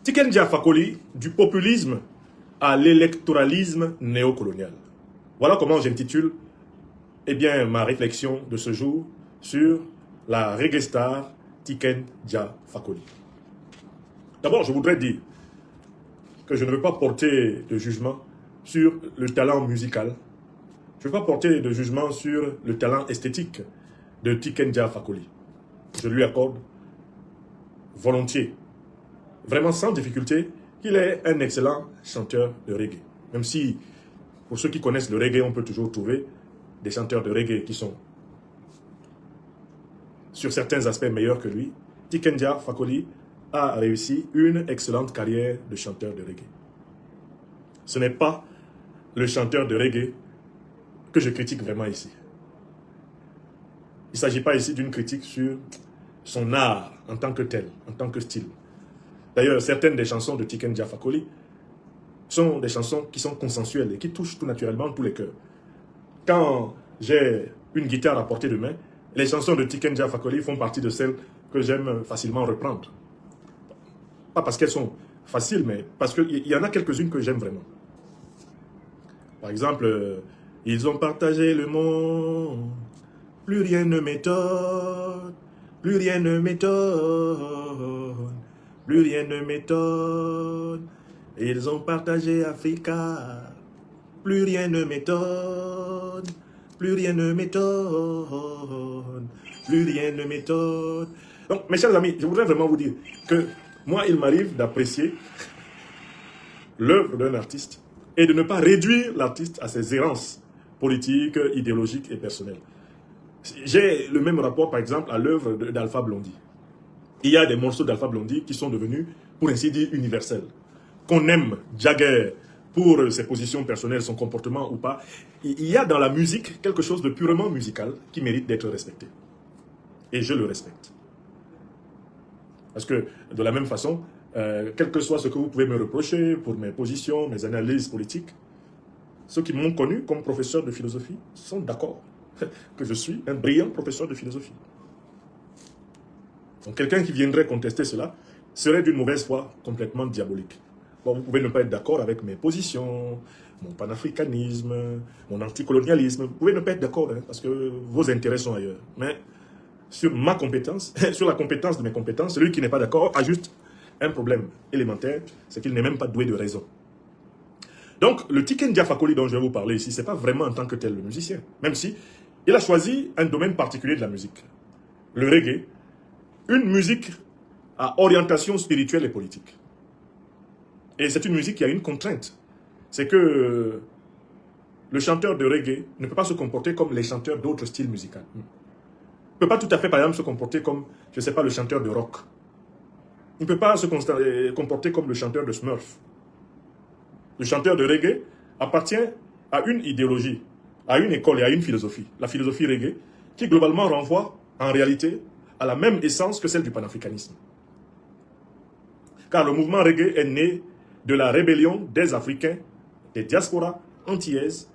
Tiken Jah Fakoly, du populisme à l'électoralisme néocolonial. Voilà comment j'intitule ma réflexion de ce jour sur la reggae star Tiken Jah Fakoly. D'abord, je voudrais dire que je ne veux pas porter de jugement sur le talent musical. Je ne veux pas porter de jugement sur le talent esthétique de Tiken Jah Fakoly. Je lui accorde volontiers, vraiment sans difficulté, qu'il est un excellent chanteur de reggae. Même si, pour ceux qui connaissent le reggae, on peut toujours trouver des chanteurs de reggae qui sont, sur certains aspects, meilleurs que lui. Tiken Jah Fakoly a réussi une excellente carrière de chanteur de reggae. Ce n'est pas le chanteur de reggae que je critique vraiment ici. Il ne s'agit pas ici d'une critique sur son art en tant que tel, en tant que style. D'ailleurs, certaines des chansons de Tiken Jah Fakoly sont des chansons qui sont consensuelles et qui touchent tout naturellement tous les cœurs. Quand j'ai une guitare à portée de main, les chansons de Tiken Jah Fakoly font partie de celles que j'aime facilement reprendre. Pas parce qu'elles sont faciles, mais parce qu'il y en a quelques-unes que j'aime vraiment. Par exemple, ils ont partagé le monde, plus rien ne m'étonne, plus rien ne m'étonne, plus rien ne m'étonne. Ils ont partagé Africa, plus rien ne m'étonne, plus rien ne m'étonne, plus rien ne m'étonne. Donc, mes chers amis, je voudrais vraiment vous dire que moi, il m'arrive d'apprécier l'œuvre d'un artiste et de ne pas réduire l'artiste à ses errances politiques, idéologiques et personnelles. J'ai le même rapport, par exemple, à l'œuvre d'Alpha Blondy. Il y a des morceaux d'Alpha Blondy qui sont devenus, pour ainsi dire, universels. Qu'on aime Jagger pour ses positions personnelles, son comportement ou pas, il y a dans la musique quelque chose de purement musical qui mérite d'être respecté. Et je le respecte. Parce que, de la même façon, quel que soit ce que vous pouvez me reprocher pour mes positions, mes analyses politiques, ceux qui m'ont connu comme professeur de philosophie sont d'accord que je suis un brillant professeur de philosophie. Donc quelqu'un qui viendrait contester cela serait d'une mauvaise foi complètement diabolique. Bon, vous pouvez ne pas être d'accord avec mes positions, mon panafricanisme, mon anticolonialisme. Vous pouvez ne pas être d'accord parce que vos intérêts sont ailleurs. Mais sur ma compétence, sur la compétence de mes compétences, celui qui n'est pas d'accord a juste un problème élémentaire, c'est qu'il n'est même pas doué de raison. Donc, le Tiken Jah Fakoly dont je vais vous parler ici, ce n'est pas vraiment en tant que tel le musicien, même si il a choisi un domaine particulier de la musique, le reggae, une musique à orientation spirituelle et politique. Et c'est une musique qui a une contrainte, c'est que le chanteur de reggae ne peut pas se comporter comme les chanteurs d'autres styles musicaux. Il ne peut pas tout à fait, par exemple, se comporter comme, je ne sais pas, le chanteur de rock. Il ne peut pas se comporter comme le chanteur de Smurf. Le chanteur de reggae appartient à une idéologie, à une école et à une philosophie. La philosophie reggae, qui globalement renvoie, en réalité, à la même essence que celle du panafricanisme. Car le mouvement reggae est né de la rébellion des Africains, des diasporas antillaises,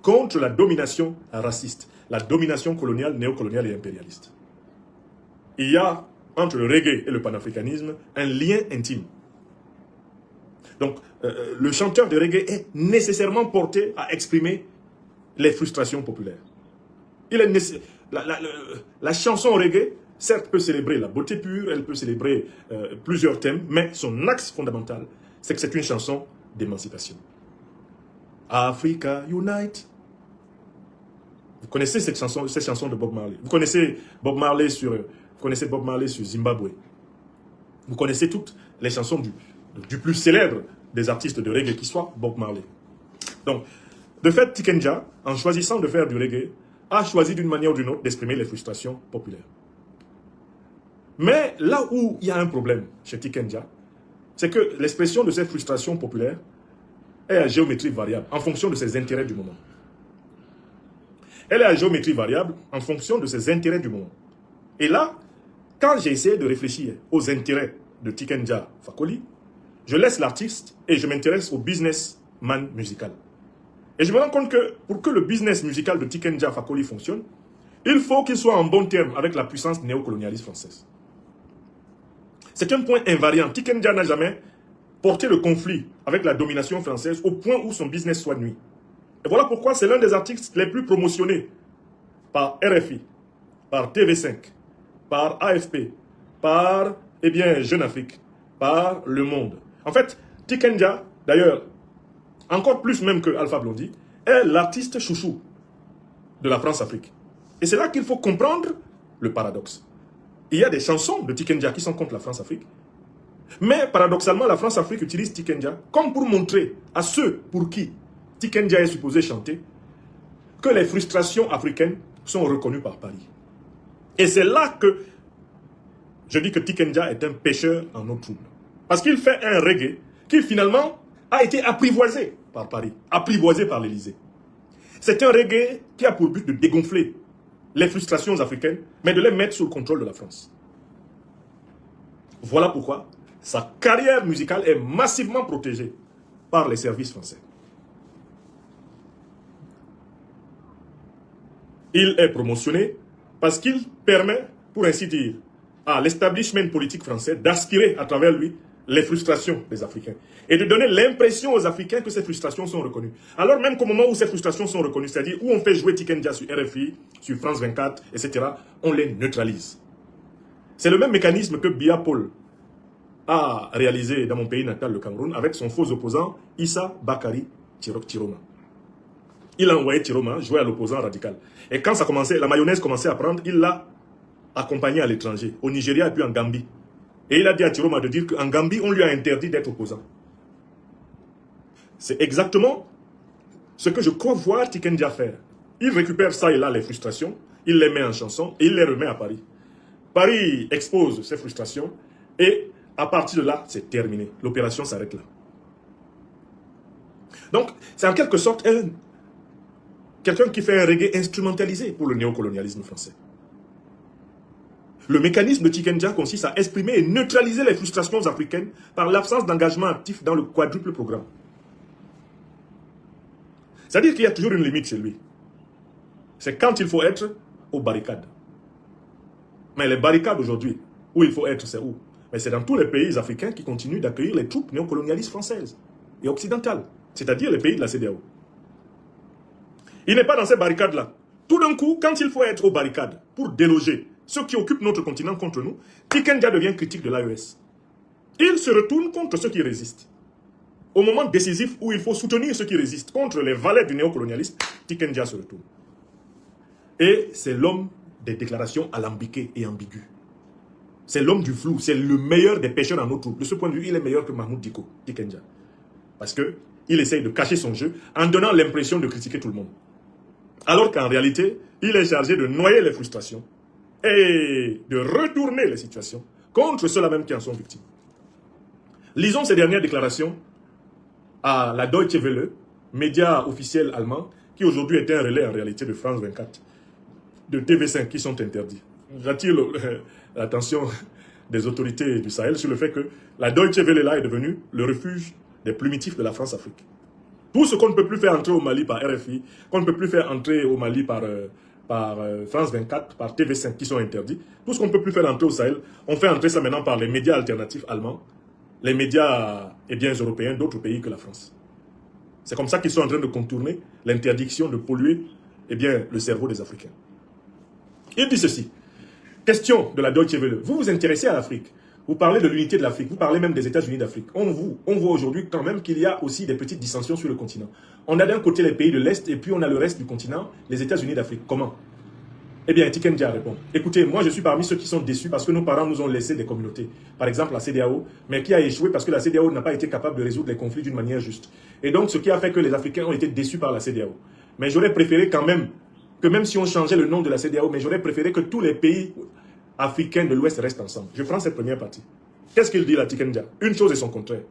contre la domination raciste, la domination coloniale, néocoloniale et impérialiste. Il y a, entre le reggae et le panafricanisme, un lien intime. Donc, le chanteur de reggae est nécessairement porté à exprimer les frustrations populaires. La chanson reggae, certes, peut célébrer la beauté pure, elle peut célébrer plusieurs thèmes, mais son axe fondamental, c'est que c'est une chanson d'émancipation. Africa Unite. Vous connaissez cette chanson de Bob Marley. Vous connaissez Bob Marley sur Zimbabwe. Vous connaissez toutes les chansons du plus célèbre des artistes de reggae qui soit Bob Marley. Donc, de fait, Tiken Jah, en choisissant de faire du reggae, a choisi d'une manière ou d'une autre d'exprimer les frustrations populaires. Mais là où il y a un problème chez Tiken Jah, c'est que l'expression de ces frustrations populaires est à géométrie variable en fonction de ses intérêts du moment. Elle est à géométrie variable en fonction de ses intérêts du moment. Et là, quand j'ai essayé de réfléchir aux intérêts de Tiken Jah Fakoly, je laisse l'artiste et je m'intéresse au businessman musical. Et je me rends compte que pour que le business musical de Tiken Jah Fakoly fonctionne, il faut qu'il soit en bon terme avec la puissance néocolonialiste française. C'est un point invariant. Tikenja n'a jamais porté le conflit avec la domination française au point où son business soit nuit. Et voilà pourquoi c'est l'un des artistes les plus promotionnés par RFI, par TV5, par AFP, par, Jeune Afrique, par Le Monde. En fait, Tikenja, d'ailleurs, encore plus même que Alpha Blondy, est l'artiste chouchou de la France-Afrique. Et c'est là qu'il faut comprendre le paradoxe. Il y a des chansons de Tikenja qui sont contre la France-Afrique, mais paradoxalement, la France-Afrique utilise Tikenja comme pour montrer à ceux pour qui Tikenja est supposé chanter que les frustrations africaines sont reconnues par Paris. Et c'est là que je dis que Tikenja est un pêcheur en eau trouble. Parce qu'il fait un reggae qui finalement a été apprivoisé par Paris, apprivoisé par l'Élysée. C'est un reggae qui a pour but de dégonfler les frustrations africaines, mais de les mettre sous le contrôle de la France. Voilà pourquoi sa carrière musicale est massivement protégée par les services français. Il est promotionné parce qu'il permet, pour ainsi dire, à l'establishment politique français d'aspirer à travers lui les frustrations des Africains et de donner l'impression aux Africains que ces frustrations sont reconnues. Alors même qu'au moment où ces frustrations sont reconnues, c'est-à-dire où on fait jouer Tikenja sur RFI, sur France 24, etc., on les neutralise. C'est le même mécanisme que Biya Paul a réalisé dans mon pays natal, le Cameroun, avec son faux opposant Issa Bakari Tiroma. Il a envoyé Tiroma jouer à l'opposant radical. Et quand ça commençait, la mayonnaise commençait à prendre, il l'a accompagné à l'étranger, au Nigeria et puis en Gambie. Et il a dit à Tiroma de dire qu'en Gambie, on lui a interdit d'être opposant. C'est exactement ce que je crois voir Tikenja faire. Il récupère ça et là les frustrations, il les met en chanson et il les remet à Paris. Paris expose ses frustrations et à partir de là, c'est terminé. L'opération s'arrête là. Donc, c'est en quelque sorte quelqu'un qui fait un reggae instrumentalisé pour le néocolonialisme français. Le mécanisme de Tikenja consiste à exprimer et neutraliser les frustrations africaines par l'absence d'engagement actif dans le quadruple programme. C'est-à-dire qu'il y a toujours une limite chez lui. C'est quand il faut être aux barricades. Mais les barricades aujourd'hui, où il faut être, c'est où? Mais c'est dans tous les pays africains qui continuent d'accueillir les troupes néocolonialistes françaises et occidentales, c'est-à-dire les pays de la CEDEAO. Il n'est pas dans ces barricades-là. Tout d'un coup, quand il faut être aux barricades pour déloger ceux qui occupent notre continent contre nous, Tikenja devient critique de l'AES. Il se retourne contre ceux qui résistent. Au moment décisif où il faut soutenir ceux qui résistent contre les valets du néocolonialisme, Tikenja se retourne. Et c'est l'homme des déclarations alambiquées et ambiguës. C'est l'homme du flou, c'est le meilleur des pêcheurs en eau trouble. De ce point de vue, il est meilleur que Mahmoud Dicko, Tikenja. Parce qu'il essaye de cacher son jeu en donnant l'impression de critiquer tout le monde. Alors qu'en réalité, il est chargé de noyer les frustrations et de retourner les situations contre ceux-là même qui en sont victimes. Lisons ces dernières déclarations à la Deutsche Welle, média officiel allemand, qui aujourd'hui est un relais en réalité de France 24, de TV5 qui sont interdits. J'attire l'attention des autorités du Sahel sur le fait que la Deutsche Welle là est devenue le refuge des plumitifs de la France-Afrique. Tout ce qu'on ne peut plus faire entrer au Mali par RFI, qu'on ne peut plus faire entrer au Mali par France 24, par TV5 qui sont interdits, tout ce qu'on ne peut plus faire entrer au Sahel, on fait entrer ça maintenant par les médias alternatifs allemands, les médias européens d'autres pays que la France. C'est comme ça qu'ils sont en train de contourner l'interdiction de polluer le cerveau des Africains. Il dit ceci. Question de la Deutsche Welle. Vous vous intéressez à l'Afrique. Vous parlez de l'unité de l'Afrique. Vous parlez même des États-Unis d'Afrique. On voit aujourd'hui quand même qu'il y a aussi des petites dissensions sur le continent. On a d'un côté les pays de l'Est et puis on a le reste du continent, les États-Unis d'Afrique. Comment? Eh bien, Tikenja répond. Écoutez, moi je suis parmi ceux qui sont déçus parce que nos parents nous ont laissé des communautés. Par exemple la CEDEAO, mais qui a échoué parce que la CEDEAO n'a pas été capable de résoudre les conflits d'une manière juste. Et donc ce qui a fait que les Africains ont été déçus par la CEDEAO. Mais j'aurais préféré quand même, que même si on changeait le nom de la CEDEAO, mais j'aurais préféré que tous les pays africains de l'Ouest restent ensemble. Je prends cette première partie. Qu'est-ce qu'il dit là, Tikenja? Une chose et son contraire.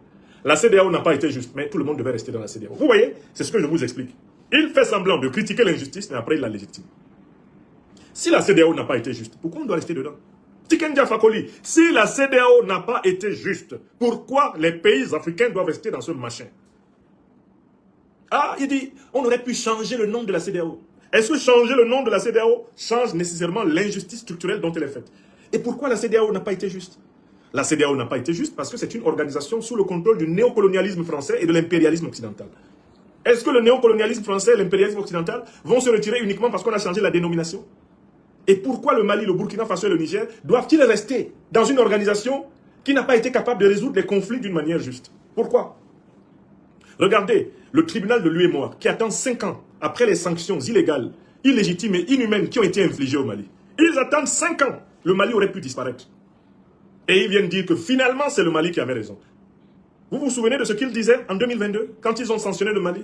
La CEDEAO n'a pas été juste, mais tout le monde devait rester dans la CEDEAO. Vous voyez, c'est ce que je vous explique. Il fait semblant de critiquer l'injustice, mais après il la légitime. Si la CEDEAO n'a pas été juste, pourquoi on doit rester dedans? Tikenja Fakoli, si la CEDEAO n'a pas été juste, pourquoi les pays africains doivent rester dans ce machin? Ah, il dit, on aurait pu changer le nom de la CEDEAO. Est-ce que changer le nom de la CEDEAO change nécessairement l'injustice structurelle dont elle est faite? Et pourquoi la CEDEAO n'a pas été juste? la CEDEAO n'a pas été juste parce que c'est une organisation sous le contrôle du néocolonialisme français et de l'impérialisme occidental. Est-ce que le néocolonialisme français et l'impérialisme occidental vont se retirer uniquement parce qu'on a changé la dénomination? Et pourquoi le Mali, le Burkina Faso et le Niger doivent-ils rester dans une organisation qui n'a pas été capable de résoudre les conflits d'une manière juste? Pourquoi? Regardez, le tribunal de l'UEMOA qui attend 5 ans après les sanctions illégales, illégitimes et inhumaines qui ont été infligées au Mali. Ils attendent 5 ans. Le Mali aurait pu disparaître. Et ils viennent dire que finalement, c'est le Mali qui avait raison. Vous vous souvenez de ce qu'ils disaient en 2022, quand ils ont sanctionné le Mali?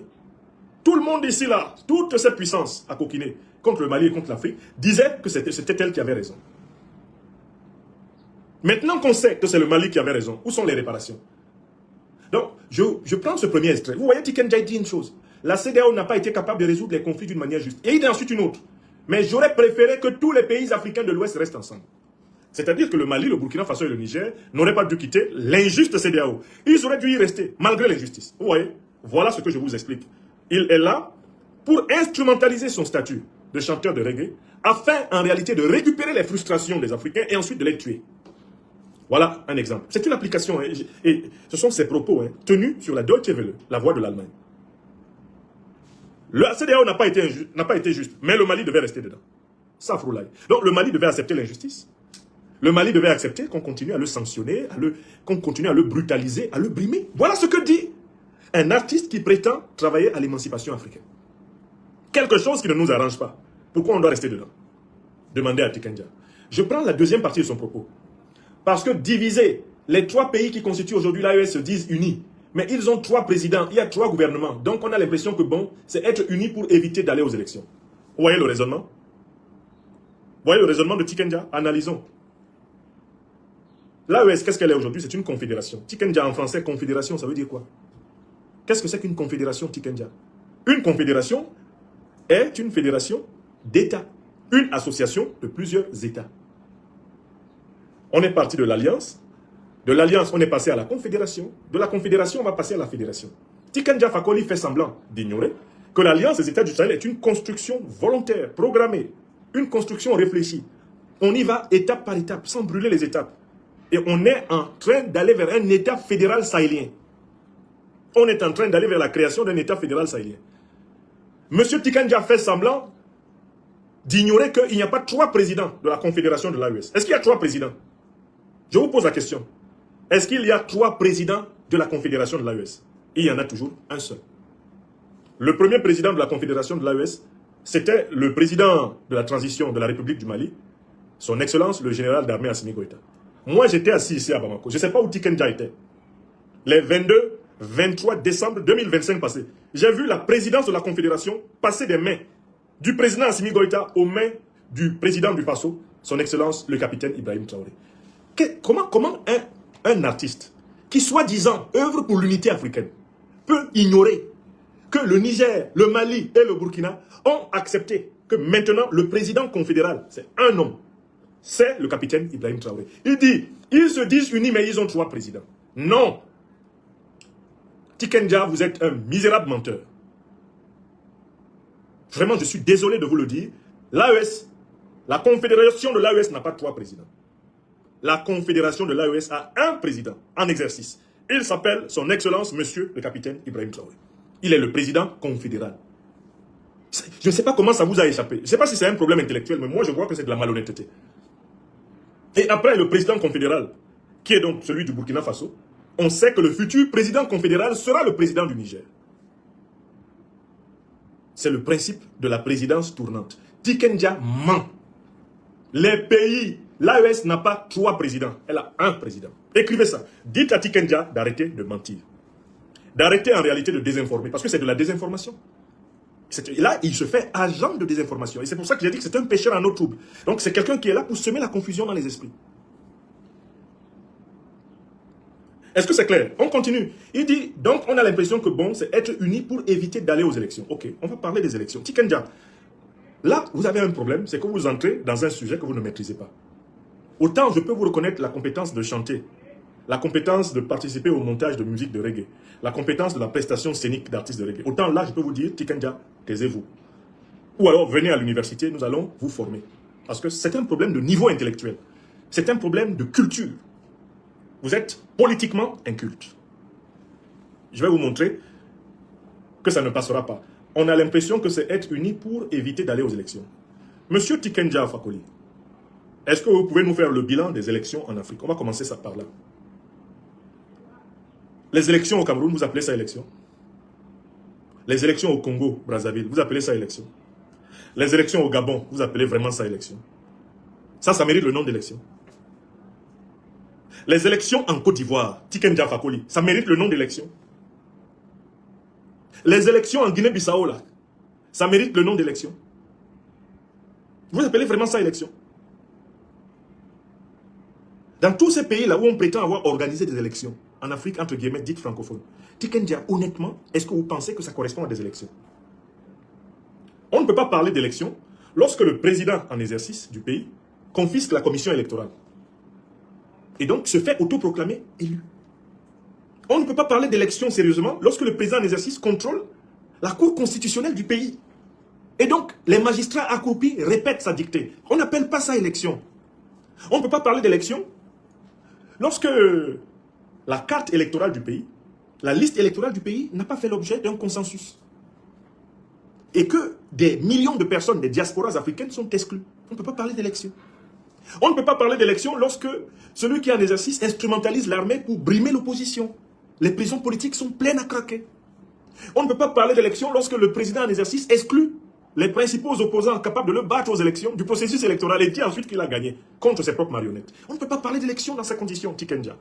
Tout le monde ici, là, toute cette puissance à coquiner contre le Mali et contre l'Afrique, disait que c'était elle qui avait raison. Maintenant qu'on sait que c'est le Mali qui avait raison, où sont les réparations? Donc, je prends ce premier extrait. Vous voyez, Tiken Jah dit une chose. La CEDEAO n'a pas été capable de résoudre les conflits d'une manière juste. Et il dit ensuite une autre. Mais j'aurais préféré que tous les pays africains de l'Ouest restent ensemble. C'est-à-dire que le Mali, le Burkina Faso et le Niger n'auraient pas dû quitter l'injuste CEDEAO. Ils auraient dû y rester, malgré l'injustice. Vous voyez? Voilà ce que je vous explique. Il est là pour instrumentaliser son statut de chanteur de reggae, afin en réalité de récupérer les frustrations des Africains et ensuite de les tuer. Voilà un exemple. C'est une application, hein, et ce sont ses propos tenus sur la Deutsche Welle, la voix de l'Allemagne. La CEDEAO n'a pas été juste, mais le Mali devait rester dedans. Safroulaye. Donc le Mali devait accepter l'injustice. Le Mali devait accepter qu'on continue à le sanctionner, qu'on continue à le brutaliser, à le brimer. Voilà ce que dit un artiste qui prétend travailler à l'émancipation africaine. Quelque chose qui ne nous arrange pas. Pourquoi on doit rester dedans? Demandez à Tiken Jah. Je prends la deuxième partie de son propos. Parce que diviser, les 3 pays qui constituent aujourd'hui l'AES se disent unis. Mais ils ont 3 présidents, il y a 3 gouvernements. Donc on a l'impression que bon, c'est être unis pour éviter d'aller aux élections. Vous voyez le raisonnement? Vous voyez le raisonnement de Tiken Jah? Analysons. L'AES, qu'est-ce qu'elle est aujourd'hui? C'est une confédération. Tiken Jah en français, confédération, ça veut dire quoi? Qu'est-ce que c'est qu'une confédération, Tiken Jah? Une confédération est une fédération d'États. Une association de plusieurs États. On est parti de l'Alliance. De l'Alliance, on est passé à la Confédération. De la Confédération, on va passer à la Fédération. Tiken Jah Fakoly fait semblant d'ignorer que l'Alliance des États du Sahel est une construction volontaire, programmée, une construction réfléchie. On y va étape par étape, sans brûler les étapes. Et on est en train d'aller vers un État fédéral sahélien. On est en train d'aller vers la création d'un État fédéral sahélien. Monsieur Tiken Jah fait semblant d'ignorer qu'il n'y a pas 3 présidents de la Confédération de l'AES. Est-ce qu'il y a 3 présidents? Je vous pose la question. Est-ce qu'il y a 3 présidents de la Confédération de l'AES? Il y en a toujours un seul. Le premier président de la Confédération de l'AES, c'était le président de la transition de la République du Mali, son Excellence le général d'armée Assimi Goïta. Moi, j'étais assis ici à Bamako. Je ne sais pas où Tiken Jah était. Les 22, 23 décembre 2025 passés. J'ai vu la présidence de la Confédération passer des mains du président Assimi Goïta aux mains du président du Faso, son Excellence le capitaine Ibrahim Traoré. Comment un artiste qui, soi-disant, œuvre pour l'unité africaine, peut ignorer que le Niger, le Mali et le Burkina ont accepté que maintenant le président confédéral, c'est un homme, c'est le capitaine Ibrahim Traoré. Il dit, ils se disent unis mais ils ont 3 présidents. Non. Tiken Jah, vous êtes un misérable menteur. Vraiment, je suis désolé de vous le dire. L'AES, la confédération de l'AES n'a pas 3 présidents. La confédération de l'AES a un président en exercice. Il s'appelle son Excellence, Monsieur le capitaine Ibrahim Traoré. Il est le président confédéral. Je ne sais pas comment ça vous a échappé. Je ne sais pas si c'est un problème intellectuel, mais moi je vois que c'est de la malhonnêteté. Et après le président confédéral, qui est donc celui du Burkina Faso, on sait que le futur président confédéral sera le président du Niger. C'est le principe de la présidence tournante. Tiken Jah ment. Les pays, l'AES n'a pas 3 présidents, elle a un président. Écrivez ça. Dites à Tiken Jah d'arrêter de mentir. D'arrêter en réalité de désinformer, parce que c'est de la désinformation. Là, il se fait agent de désinformation. Et c'est pour ça que j'ai dit que c'est un pécheur en eau trouble. Donc c'est quelqu'un qui est là pour semer la confusion dans les esprits. Est-ce que c'est clair? On continue. Il dit, donc on a l'impression que bon, c'est être unis pour éviter d'aller aux élections. Ok, on va parler des élections. Tiken Jah, là, vous avez un problème, c'est que vous entrez dans un sujet que vous ne maîtrisez pas. Autant je peux vous reconnaître la compétence de chanter, la compétence de participer au montage de musique de reggae, la compétence de la prestation scénique d'artistes de reggae. Autant là, je peux vous dire, Tiken Jah, taisez-vous. Ou alors, venez à l'université, nous allons vous former. Parce que c'est un problème de niveau intellectuel. C'est un problème de culture. Vous êtes politiquement inculte. Je vais vous montrer que ça ne passera pas. On a l'impression que c'est être unis pour éviter d'aller aux élections. Monsieur Tiken Jah Fakoly, est-ce que vous pouvez nous faire le bilan des élections en Afrique? On va commencer ça par là. Les élections au Cameroun, vous appelez ça élection? Les élections au Congo, Brazzaville, vous appelez ça élection? Les élections au Gabon, vous appelez vraiment ça élection? Ça mérite le nom d'élection. Les élections en Côte d'Ivoire, Tiken Jah Fakoly, ça mérite le nom d'élection. Les élections en Guinée-Bissau, là, ça mérite le nom d'élection. Vous appelez vraiment ça élection? Dans tous ces pays-là où on prétend avoir organisé des élections, en Afrique, entre guillemets, dites francophones, Tiken Jah, honnêtement, est-ce que vous pensez que ça correspond à des élections? On ne peut pas parler d'élections lorsque le président en exercice du pays confisque la commission électorale. Et donc se fait autoproclamer élu. On ne peut pas parler d'élections sérieusement lorsque le président en exercice contrôle la cour constitutionnelle du pays. Et donc, les magistrats accroupis répètent sa dictée. On n'appelle pas ça élection. On ne peut pas parler d'élection lorsque la carte électorale du pays, la liste électorale du pays n'a pas fait l'objet d'un consensus. Et que des millions de personnes des diasporas africaines sont exclues. On ne peut pas parler d'élection. On ne peut pas parler d'élection lorsque celui qui est en exercice instrumentalise l'armée pour brimer l'opposition. Les prisons politiques sont pleines à craquer. On ne peut pas parler d'élection lorsque le président en exercice exclut les principaux opposants capables de le battre aux élections du processus électoral et dit ensuite qu'il a gagné contre ses propres marionnettes. On ne peut pas parler d'élection dans ces conditions, Tiken Jah.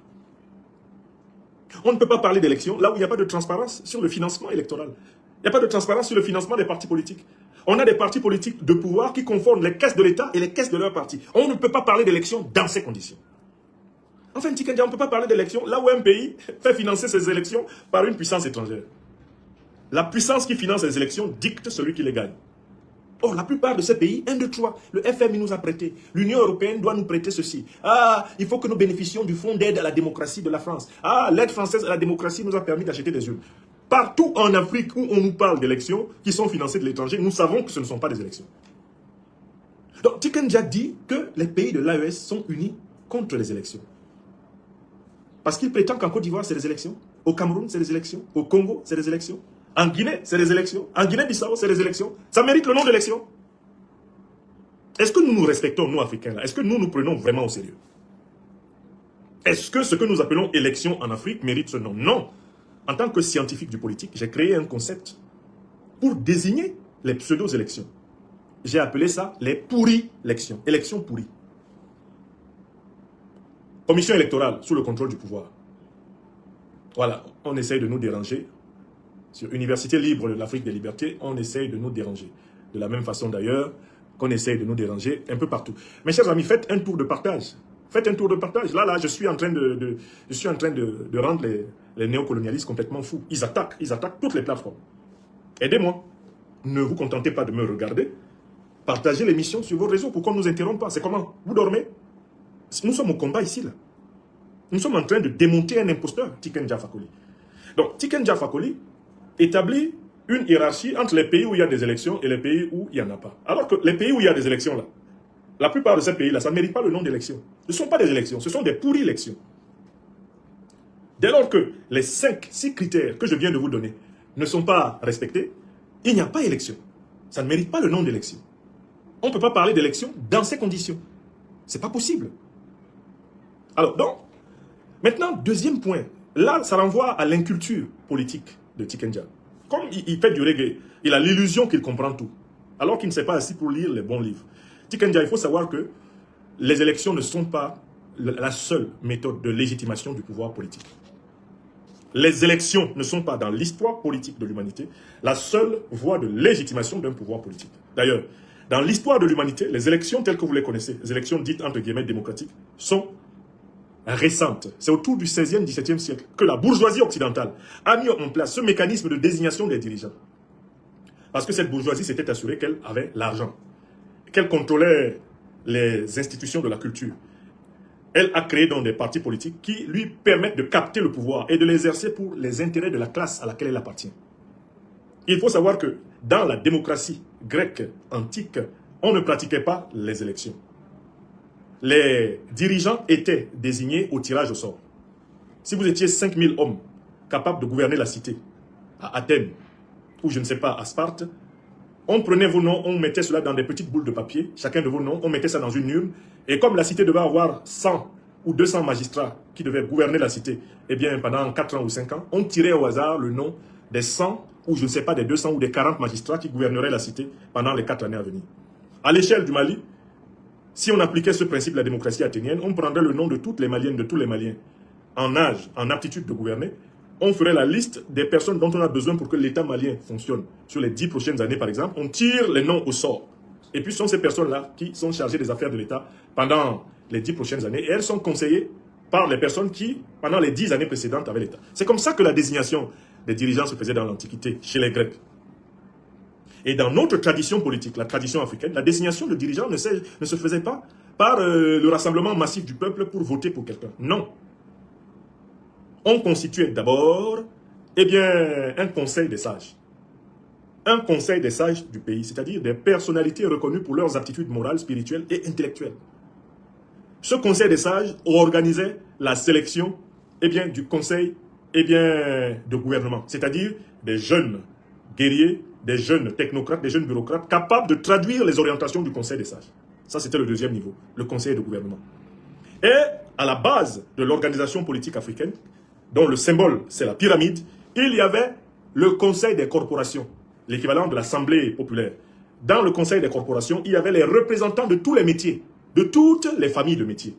On ne peut pas parler d'élection là où il n'y a pas de transparence sur le financement électoral. Il n'y a pas de transparence sur le financement des partis politiques. On a des partis politiques de pouvoir qui confondent les caisses de l'État et les caisses de leurs partis. On ne peut pas parler d'élection dans ces conditions. Enfin, Tiken Jah, on ne peut pas parler d'élection là où un pays fait financer ses élections par une puissance étrangère. La puissance qui finance les élections dicte celui qui les gagne. Or, la plupart de ces pays, 1, 2, 3, le FMI nous a prêté. L'Union européenne doit nous prêter ceci. Ah, il faut que nous bénéficions du fonds d'aide à la démocratie de la France. Ah, l'aide française à la démocratie nous a permis d'acheter des urnes. Partout en Afrique où on nous parle d'élections qui sont financées de l'étranger, nous savons que ce ne sont pas des élections. Donc, Tiken Jah dit que les pays de l'AES sont unis contre les élections. Parce qu'il prétend qu'en Côte d'Ivoire, c'est des élections. Au Cameroun, c'est des élections. Au Congo, c'est des élections. En Guinée, c'est des élections. En Guinée-Bissau, c'est des élections. Ça mérite le nom d'élection. Est-ce que nous nous respectons, nous, Africains, là? Est-ce que nous nous prenons vraiment au sérieux? Est-ce que ce que nous appelons élection en Afrique mérite ce nom? Non. En tant que scientifique du politique, j'ai créé un concept pour désigner les pseudo-élections. J'ai appelé ça les pourries-élections. Élections pourries. Commission électorale sous le contrôle du pouvoir. Voilà, on essaye de nous déranger. Sur Université libre de l'Afrique des libertés, on essaye de nous déranger. De la même façon d'ailleurs qu'on essaye de nous déranger un peu partout. Mes chers amis, faites un tour de partage. Faites un tour de partage. Là, je suis en train de rendre les néocolonialistes complètement fous. Ils attaquent toutes les plateformes. Aidez-moi. Ne vous contentez pas de me regarder. Partagez l'émission sur vos réseaux pour qu'on ne nous interrompe pas. C'est comment? Vous dormez? Nous sommes au combat ici, là. Nous sommes en train de démonter un imposteur, Tiken Jah Fakoly. Donc, Tiken Jah Fakoly établit une hiérarchie entre les pays où il y a des élections et les pays où il n'y en a pas. Alors que les pays où il y a des élections, là, la plupart de ces pays-là, ça ne mérite pas le nom d'élection. Ce ne sont pas des élections, ce sont des pourries élections. Dès lors que les 6 critères que je viens de vous donner ne sont pas respectés, il n'y a pas élection. Ça ne mérite pas le nom d'élection. On ne peut pas parler d'élection dans ces conditions. Ce n'est pas possible. Alors, donc, maintenant, deuxième point. Là, ça renvoie à l'inculture politique de Tiken Jah. Comme il fait du reggae, il a l'illusion qu'il comprend tout, alors qu'il ne s'est pas assis pour lire les bons livres. Tiken Jah, il faut savoir que les élections ne sont pas la seule méthode de légitimation du pouvoir politique. Les élections ne sont pas, dans l'histoire politique de l'humanité, la seule voie de légitimation d'un pouvoir politique. D'ailleurs, dans l'histoire de l'humanité, les élections telles que vous les connaissez, les élections dites entre guillemets démocratiques, sont récente. C'est autour du 16e, 17e siècle que la bourgeoisie occidentale a mis en place ce mécanisme de désignation des dirigeants. Parce que cette bourgeoisie s'était assurée qu'elle avait l'argent, qu'elle contrôlait les institutions de la culture. Elle a créé donc des partis politiques qui lui permettent de capter le pouvoir et de l'exercer pour les intérêts de la classe à laquelle elle appartient. Il faut savoir que dans la démocratie grecque antique, on ne pratiquait pas les élections. Les dirigeants étaient désignés au tirage au sort. si vous étiez 5000 hommes capables de gouverner la cité, à Athènes, ou je ne sais pas, à Sparte, on prenait vos noms, on mettait cela dans des petites boules de papier, chacun de vos noms, on mettait ça dans une urne, et comme la cité devait avoir 100 ou 200 magistrats qui devaient gouverner la cité, eh bien, pendant 4 ans ou 5 ans, on tirait au hasard le nom des 100, ou je ne sais pas, des 200 ou des 40 magistrats qui gouverneraient la cité pendant les 4 années à venir. À l'échelle du Mali, si on appliquait ce principe de la démocratie athénienne, on prendrait le nom de toutes les Maliennes, de tous les Maliens, en âge, en aptitude de gouverner. On ferait la liste des personnes dont on a besoin pour que l'État malien fonctionne. Sur les 10 prochaines années, par exemple, on tire les noms au sort. Et puis, ce sont ces personnes-là qui sont chargées des affaires de l'État pendant les 10 prochaines années. Et elles sont conseillées par les personnes qui, pendant les 10 années précédentes, avaient l'État. C'est comme ça que la désignation des dirigeants se faisait dans l'Antiquité, chez les Grecs. Et dans notre tradition politique, la tradition africaine, la désignation de dirigeants ne se faisait pas par le rassemblement massif du peuple pour voter pour quelqu'un. Non. On constituait d'abord, eh bien, un conseil des sages. Un conseil des sages du pays, c'est-à-dire des personnalités reconnues pour leurs aptitudes morales, spirituelles et intellectuelles. Ce conseil des sages organisait la sélection, eh bien, du conseil, eh bien, de gouvernement, c'est-à-dire des jeunes guerriers, des jeunes technocrates, des jeunes bureaucrates capables de traduire les orientations du conseil des sages. Ça, c'était le deuxième niveau, le conseil de gouvernement. Et à la base de l'organisation politique africaine, dont le symbole, c'est la pyramide, il y avait le conseil des corporations, l'équivalent de l'Assemblée populaire. Dans le conseil des corporations, il y avait les représentants de tous les métiers, de toutes les familles de métiers.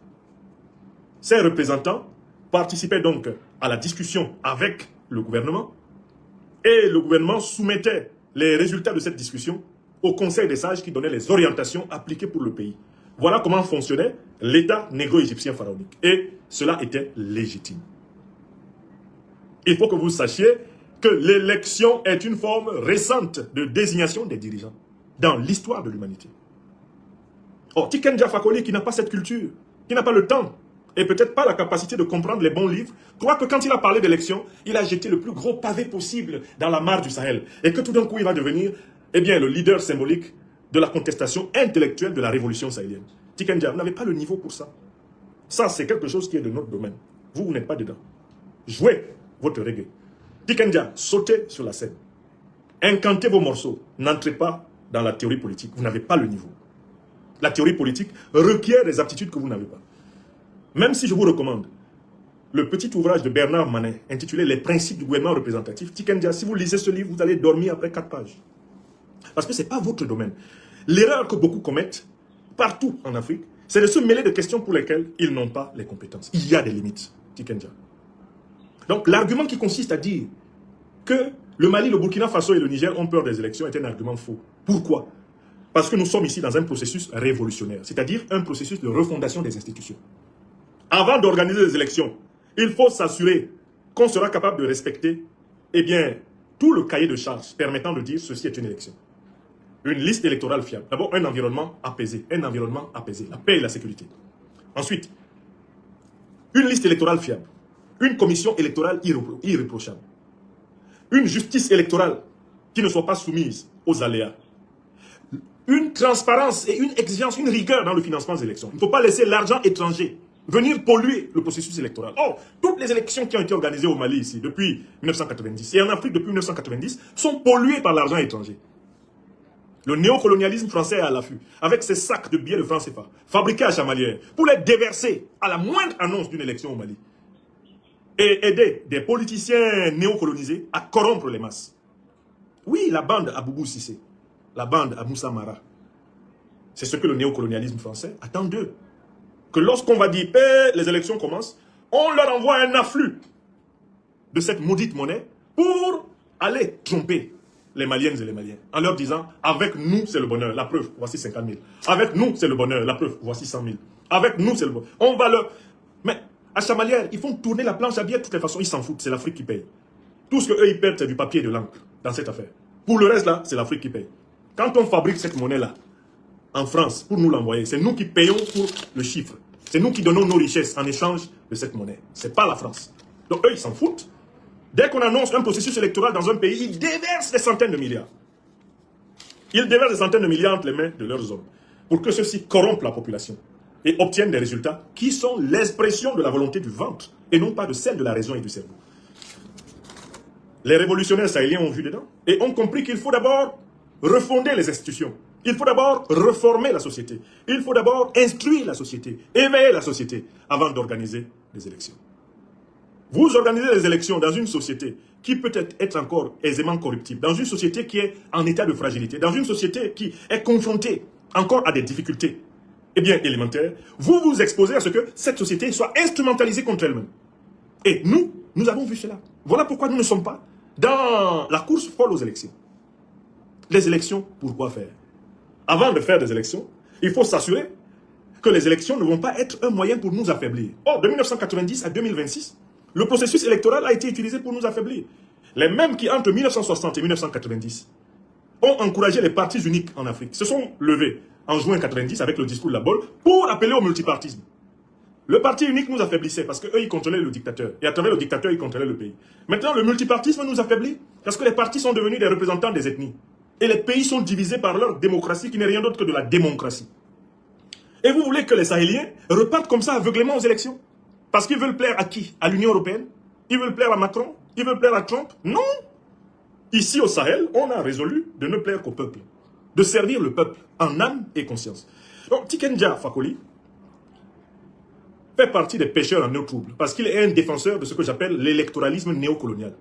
Ces représentants participaient donc à la discussion avec le gouvernement, et le gouvernement soumettait les résultats de cette discussion au conseil des sages qui donnait les orientations appliquées pour le pays. Voilà comment fonctionnait l'État négro-égyptien pharaonique. Et cela était légitime. Il faut que vous sachiez que l'élection est une forme récente de désignation des dirigeants dans l'histoire de l'humanité. Or, Tiken Jah Fakoly, qui n'a pas cette culture, qui n'a pas le temps, et peut-être pas la capacité de comprendre les bons livres, croit que quand il a parlé d'élection, il a jeté le plus gros pavé possible dans la mare du Sahel. Et que tout d'un coup, il va devenir, eh bien, le leader symbolique de la contestation intellectuelle de la révolution sahélienne. Tiken Jah, vous n'avez pas le niveau pour ça. Ça, c'est quelque chose qui est de notre domaine. Vous, vous n'êtes pas dedans. Jouez votre reggae. Tiken Jah, sautez sur la scène. Incantez vos morceaux. N'entrez pas dans la théorie politique. Vous n'avez pas le niveau. La théorie politique requiert des aptitudes que vous n'avez pas. Même si je vous recommande le petit ouvrage de Bernard Manet intitulé « Les principes du gouvernement représentatif », Tiken Jah, si vous lisez ce livre, vous allez dormir après 4 pages. Parce que ce n'est pas votre domaine. L'erreur que beaucoup commettent, partout en Afrique, c'est de se mêler de questions pour lesquelles ils n'ont pas les compétences. Il y a des limites, Tiken Jah. Donc l'argument qui consiste à dire que le Mali, le Burkina Faso et le Niger ont peur des élections est un argument faux. Pourquoi? Parce que nous sommes ici dans un processus révolutionnaire, c'est-à-dire un processus de refondation des institutions. Avant d'organiser les élections, il faut s'assurer qu'on sera capable de respecter, eh bien, tout le cahier de charges permettant de dire ceci est une élection. Une liste électorale fiable. D'abord, un environnement apaisé. La paix et la sécurité. Ensuite, une liste électorale fiable. Une commission électorale irréprochable. Une justice électorale qui ne soit pas soumise aux aléas. Une transparence et une exigence, une rigueur dans le financement des élections. Il ne faut pas laisser l'argent étranger venir polluer le processus électoral. Or, toutes les élections qui ont été organisées au Mali ici, depuis 1990, et en Afrique depuis 1990, sont polluées par l'argent étranger. Le néocolonialisme français est à l'affût, avec ses sacs de billets de francs CFA, fabriqués à Chamalières, pour les déverser à la moindre annonce d'une élection au Mali. Et aider des politiciens néocolonisés à corrompre les masses. Oui, la bande à Boubou Sissé, la bande à Moussa Mara, c'est ce que le néocolonialisme français attend d'eux. Que lorsqu'on va dire les élections commencent, on leur envoie un afflux de cette maudite monnaie pour aller tromper les Maliennes et les Maliens, en leur disant, avec nous c'est le bonheur, la preuve, voici 50 000. Avec nous c'est le bonheur, la preuve, voici 100 000. Avec nous c'est le bonheur. On va leur... Mais à Chamalières, ils font tourner la planche à billets de toutes les façons, ils s'en foutent, c'est l'Afrique qui paye. Tout ce qu'eux ils perdent, c'est du papier et de l'encre dans cette affaire. Pour le reste là, c'est l'Afrique qui paye. Quand on fabrique cette monnaie-là, en France, pour nous l'envoyer, c'est nous qui payons pour le chiffre. C'est nous qui donnons nos richesses en échange de cette monnaie. C'est pas la France. Donc eux, ils s'en foutent. Dès qu'on annonce un processus électoral dans un pays, ils déversent des centaines de milliards. Ils déversent des centaines de milliards entre les mains de leurs hommes pour que ceux-ci corrompent la population. et obtiennent des résultats qui sont l'expression de la volonté du ventre et non pas de celle de la raison et du cerveau. Les révolutionnaires sahéliens ont vu dedans et ont compris qu'il faut d'abord refonder les institutions. Il faut d'abord reformer la société. Il faut d'abord instruire la société, éveiller la société avant d'organiser des élections. Vous organisez les élections dans une société qui peut être encore aisément corruptible, dans une société qui est en état de fragilité, dans une société qui est confrontée encore à des difficultés, eh bien élémentaires, vous vous exposez à ce que cette société soit instrumentalisée contre elle-même. Et nous avons vu cela. Voilà pourquoi nous ne sommes pas dans la course folle aux élections. Les élections, pourquoi faire? Avant de faire des élections, il faut s'assurer que les élections ne vont pas être un moyen pour nous affaiblir. Or, de 1990 à 2026, le processus électoral a été utilisé pour nous affaiblir. Les mêmes qui, entre 1960 et 1990, ont encouragé les partis uniques en Afrique, se sont levés en juin 90 avec le discours de la Bolle pour appeler au multipartisme. Le parti unique nous affaiblissait parce qu'eux, ils contrôlaient le dictateur. Et à travers le dictateur, ils contrôlaient le pays. Maintenant, le multipartisme nous affaiblit parce que les partis sont devenus des représentants des ethnies. Et les pays sont divisés par leur démocratie qui n'est rien d'autre que de la démocratie. Et vous voulez que les Sahéliens repartent comme ça aveuglément aux élections? Parce qu'ils veulent plaire à qui? À l'Union européenne? Ils veulent plaire à Macron? Ils veulent plaire à Trump? Non! Ici au Sahel, on a résolu de ne plaire qu'au peuple. De servir le peuple en âme et conscience. Donc Tikenja Fakoly fait partie des pêcheurs en eau trouble parce qu'il est un défenseur de ce que j'appelle l'électoralisme néocolonial.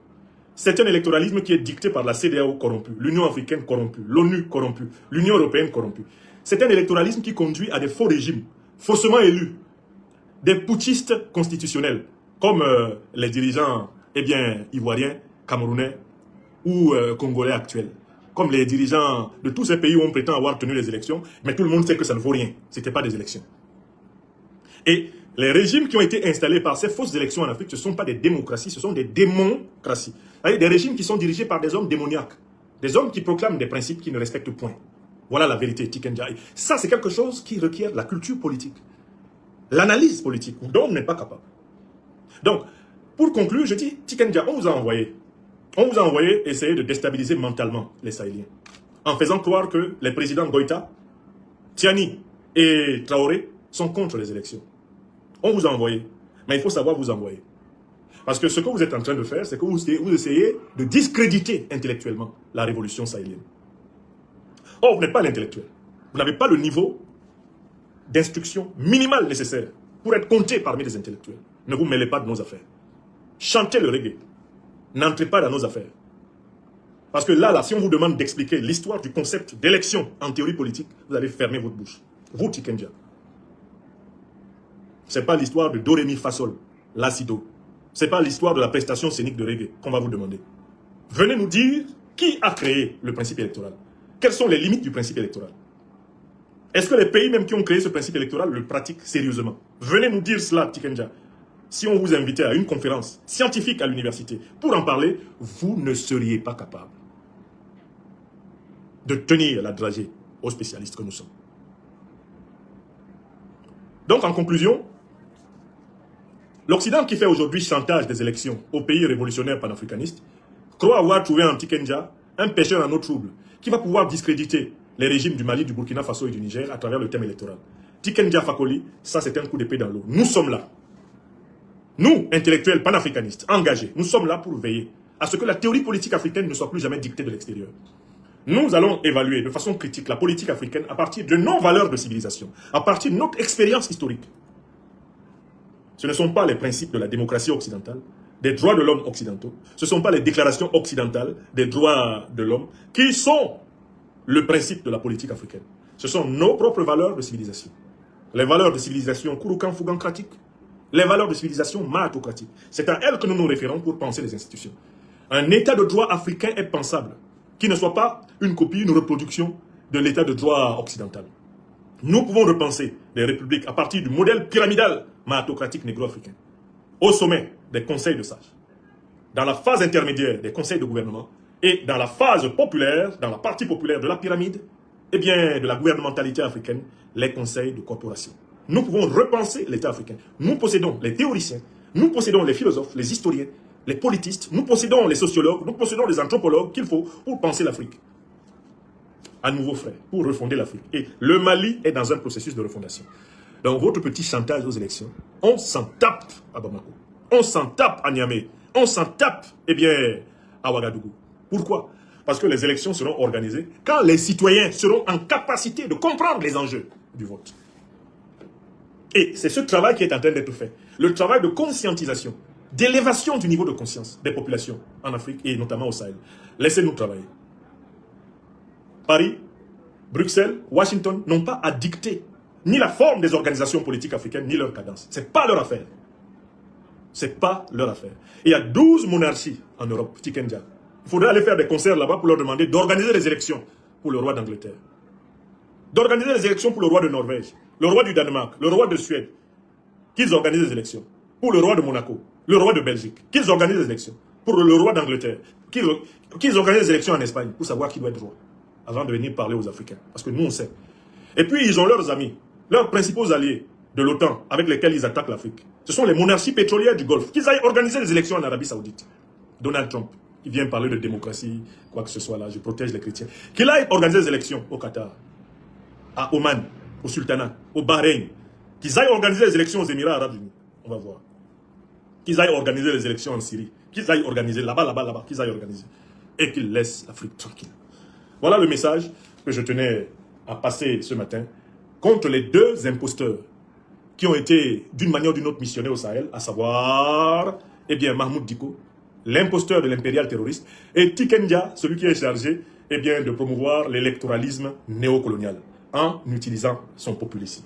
C'est un électoralisme qui est dicté par la CEDEAO corrompue, l'Union africaine corrompue, l'ONU corrompue, l'Union européenne corrompue. C'est un électoralisme qui conduit à des faux régimes, faussement élus, des putschistes constitutionnels, comme les dirigeants ivoiriens, camerounais ou congolais actuels. Comme les dirigeants de tous ces pays où on prétend avoir tenu les élections, mais tout le monde sait que ça ne vaut rien. Ce n'était pas des élections. Et les régimes qui ont été installés par ces fausses élections en Afrique, ce ne sont pas des démocraties, ce sont des démocraties. Des régimes qui sont dirigés par des hommes démoniaques, des hommes qui proclament des principes qui ne respectent point. Voilà la vérité, Tikenja. Ça, c'est quelque chose qui requiert la culture politique, l'analyse politique, dont on n'est pas capable. Donc, pour conclure, je dis, Tikenja, on vous a envoyé essayer de déstabiliser mentalement les Sahéliens, en faisant croire que les présidents Goïta, Tiani et Traoré sont contre les élections. On vous a envoyé, mais il faut savoir vous envoyer. Parce que ce que vous êtes en train de faire, c'est que vous essayez de discréditer intellectuellement la révolution sahélienne. Or, vous n'êtes pas l'intellectuel. Vous n'avez pas le niveau d'instruction minimale nécessaire pour être compté parmi les intellectuels. Ne vous mêlez pas de nos affaires. Chantez le reggae. N'entrez pas dans nos affaires. Parce que là, si on vous demande d'expliquer l'histoire du concept d'élection en théorie politique, vous allez fermer votre bouche. Vous, Tikenja. Ce n'est pas l'histoire de Dorémi Fasol, l'acido. Ce n'est pas l'histoire de la prestation scénique de reggae qu'on va vous demander. Venez nous dire qui a créé le principe électoral. Quelles sont les limites du principe électoral? Est-ce que les pays même qui ont créé ce principe électoral le pratiquent sérieusement? Venez nous dire cela, Tikenja. Si on vous invitait à une conférence scientifique à l'université pour en parler, vous ne seriez pas capable de tenir la dragée aux spécialistes que nous sommes. Donc, en conclusion, l'Occident qui fait aujourd'hui chantage des élections aux pays révolutionnaires panafricanistes croit avoir trouvé en Tikenja un pêcheur en eau trouble qui va pouvoir discréditer les régimes du Mali, du Burkina Faso et du Niger à travers le thème électoral. Tikenja Fakoly, ça c'est un coup d'épée dans l'eau. Nous sommes là. Nous, intellectuels panafricanistes, engagés, nous sommes là pour veiller à ce que la théorie politique africaine ne soit plus jamais dictée de l'extérieur. Nous allons évaluer de façon critique la politique africaine à partir de nos valeurs de civilisation, à partir de notre expérience historique. Ce ne sont pas les principes de la démocratie occidentale, des droits de l'homme occidentaux, ce ne sont pas les déclarations occidentales des droits de l'homme qui sont le principe de la politique africaine. Ce sont nos propres valeurs de civilisation. Les valeurs de civilisation Kouroukan-Fougancratique, les valeurs de civilisation mahatocratique. C'est à elles que nous nous référons pour penser les institutions. Un état de droit africain est pensable, qui ne soit pas une copie, une reproduction de l'état de droit occidental. Nous pouvons repenser les républiques à partir du modèle pyramidal mahatocratique négro-africain, au sommet des conseils de sages, dans la phase intermédiaire des conseils de gouvernement, et dans la phase populaire, dans la partie populaire de la pyramide, eh bien, de la gouvernementalité africaine, les conseils de corporation. Nous pouvons repenser l'État africain. Nous possédons les théoriciens, nous possédons les philosophes, les historiens, les politistes, nous possédons les sociologues, nous possédons les anthropologues qu'il faut pour penser l'Afrique à nouveau frais, pour refonder l'Afrique. Et le Mali est dans un processus de refondation. Donc, votre petit chantage aux élections, on s'en tape à Bamako. On s'en tape à Niamey. On s'en tape, eh bien, à Ouagadougou. Pourquoi? Parce que les élections seront organisées quand les citoyens seront en capacité de comprendre les enjeux du vote. Et c'est ce travail qui est en train d'être fait. Le travail de conscientisation, d'élévation du niveau de conscience des populations en Afrique et notamment au Sahel. Laissez-nous travailler. Paris, Bruxelles, Washington n'ont pas à dicter ni la forme des organisations politiques africaines, ni leur cadence. Ce n'est pas leur affaire. Ce n'est pas leur affaire. Il y a 12 monarchies en Europe, Tikenja. Il faudrait aller faire des concerts là-bas pour leur demander d'organiser des élections pour le roi d'Angleterre. D'organiser des élections pour le roi de Norvège, le roi du Danemark, le roi de Suède. Qu'ils organisent des élections. Pour le roi de Monaco, le roi de Belgique. Qu'ils organisent des élections. Pour le roi d'Angleterre. Qu'ils organisent des élections en Espagne pour savoir qui doit être roi. Avant de venir parler aux Africains. Parce que nous, on sait. Et puis, ils ont leurs amis, leurs principaux alliés de l'OTAN avec lesquels ils attaquent l'Afrique. Ce sont les monarchies pétrolières du Golfe. Qu'ils aillent organiser des élections en Arabie Saoudite. Donald Trump, qui vient parler de démocratie, quoi que ce soit là, je protège les chrétiens. Qu'il aille organiser des élections au Qatar, à Oman, au Sultanat, au Bahreïn. Qu'ils aillent organiser des élections aux Émirats Arabes Unis. On va voir. Qu'ils aillent organiser les élections en Syrie. Qu'ils aillent organiser là-bas, qu'ils aillent organiser. Et qu'ils laissent l'Afrique tranquille. Voilà le message que je tenais à passer ce matin contre les deux imposteurs qui ont été d'une manière ou d'une autre missionnés au Sahel, à savoir, eh bien, Mahmoud Dicko, l'imposteur de l'impérial terroriste, et Tikenja, celui qui est chargé, eh bien, de promouvoir l'électoralisme néocolonial en utilisant son populisme.